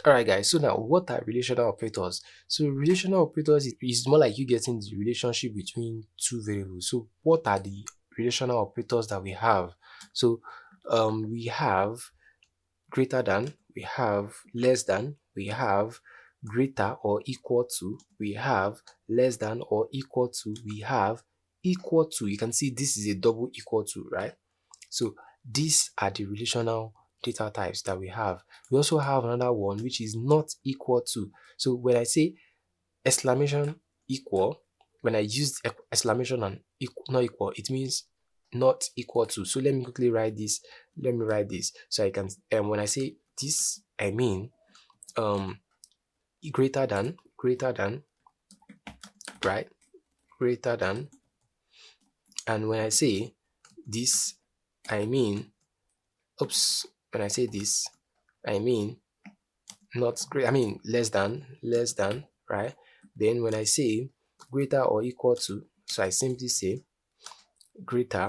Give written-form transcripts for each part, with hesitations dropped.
Alright guys, so now what are relational operators? So relational operators is more like you getting the relationship between two variables. So what are the relational operators that we have? So we have greater than, we have less than, we have greater or equal to, we have less than or equal to, we have equal to. You can see this is a double equal to, right? So these are the relational data types that we have. We also have another one which is not equal to. So when I say exclamation equal, when I use exclamation and not equal, it means not equal to. So let me quickly write this. Let me write this so I can. When I say this, I mean um greater than, right? Greater than, and when I say this, I mean oops. When I say this, I mean not great. I mean less than, right? Then when I say greater or equal to, so I simply say greater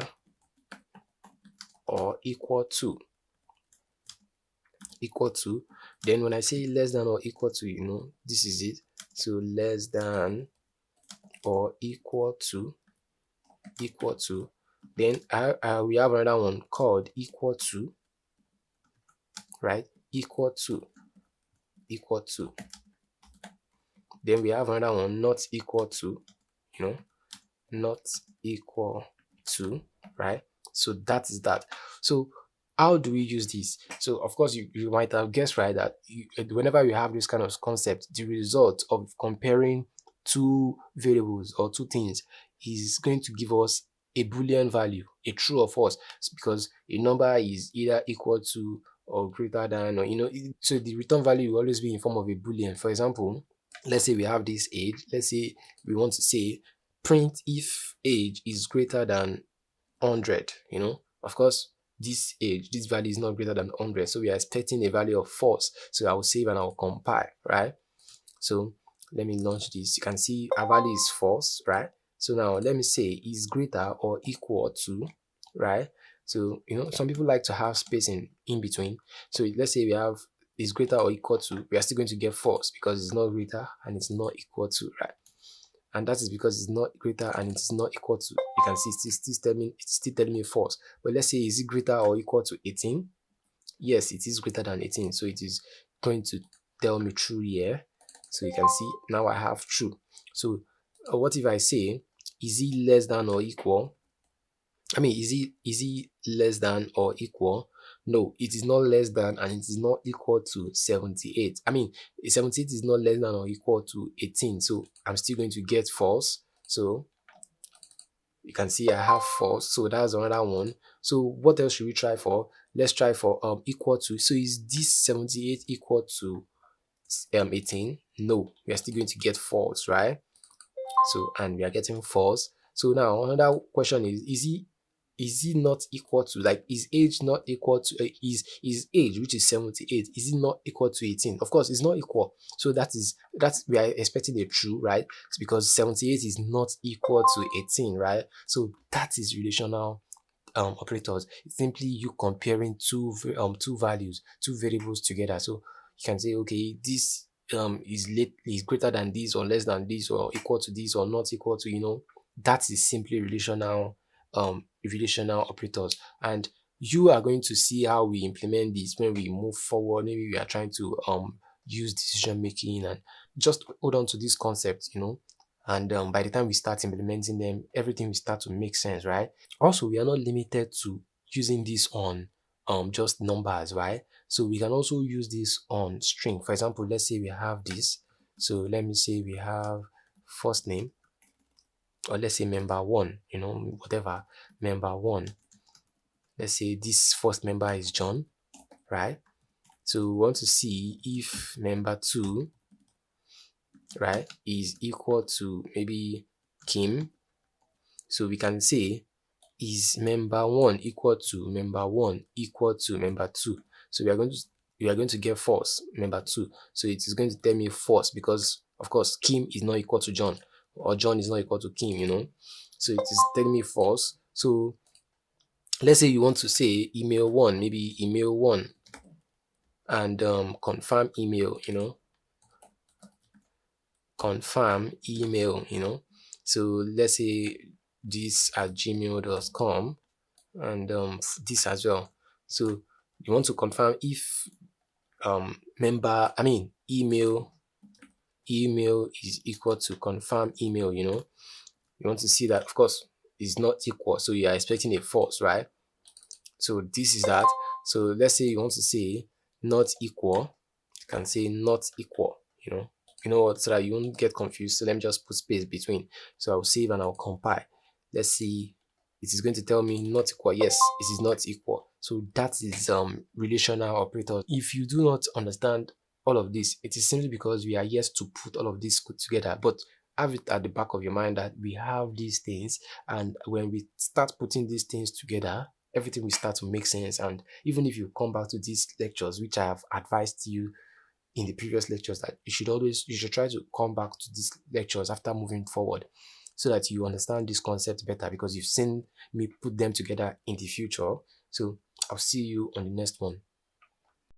or equal to. Then when I say less than or equal to, this is it. So less than or equal to. Then we have another one called equal to, right? Equal to. Then we have another one not equal to, not equal to, right? So that is that. So how do we use this? So of course you might have guessed right that whenever you have this kind of concept, the result of comparing two variables or two things is going to give us a boolean value, a true or false, because a number is either equal to or greater than, or so the return value will always be in form of a boolean. For example, let's say we have this age. Let's say we want to say print if age is greater than 100. Of course, this value is not greater than 100, so we are expecting a value of false. So I will save and I will compile, right? So let me launch this. You can see our value is false, right? So now let me say is greater or equal to, right? So some people like to have space in between. So let's say we have is greater or equal to, we are still going to get false because it's not greater and it's not equal to, right? And that is because it's not greater and it's not equal to. You can see it's still telling me false. But let's say is it greater or equal to 18? Yes, it is greater than 18, so it is going to tell me true here. So you can see now I have true. So what if I say is it less than or equal? I mean, is it less than or equal? No, it is not less than and it is not equal to 78. I mean, 78 is not less than or equal to 18, so I'm still going to get false. So you can see I have false, so that's another one. So what else should we try for? Let's try for equal to. So is this 78 equal to 18? No, we are still going to get false, right? So and we are getting false. So now another question is it not equal to, like, is age not equal to is age, which is 78, is it not equal to 18? Of course it's not equal, so that's we are expecting a true, right? It's because 78 is not equal to 18, right? So that is relational operators. It's simply you comparing two values, two variables together. So you can say, okay, this is greater than this or less than this or equal to this or not equal to, that is simply relational operators. And you are going to see how we implement this when we move forward. Maybe we are trying to use decision making, and just hold on to this concept, and by the time we start implementing them, everything will start to make sense, right? Also, we are not limited to using this on just numbers, right? So we can also use this on string. For example, let's say we have this. So let me say we have first name, or let's say member one, whatever, member one. Let's say this first member is John, right? So we want to see if member two, right, is equal to maybe Kim. So we can say is member one equal to member one equal to member two. So we are going to get false, member two. So it is going to tell me false because of course Kim is not equal to John, or John is not equal to Kim. So it is telling me false. So let's say you want to say email one, maybe email one and confirm email, confirm email, so let's say this at gmail.com, and this as well. So you want to confirm if member I mean email is equal to confirm email. You want to see that, of course, is not equal, so you are expecting a false, right? So this is that. So let's say you want to say not equal, you can say not equal, what, so that you won't get confused. So let me just put space between. So I'll save and I'll compile. Let's see, it is going to tell me not equal. Yes, it is not equal. So that is relational operator. If you do not understand all of this, it is simply because we are yet to put all of this together. But have it at the back of your mind that we have these things, and when we start putting these things together, everything will start to make sense. And even if you come back to these lectures, which I have advised you in the previous lectures, that you should try to come back to these lectures after moving forward, so that you understand this concept better, because you've seen me put them together in the future. So I'll see you on the next one.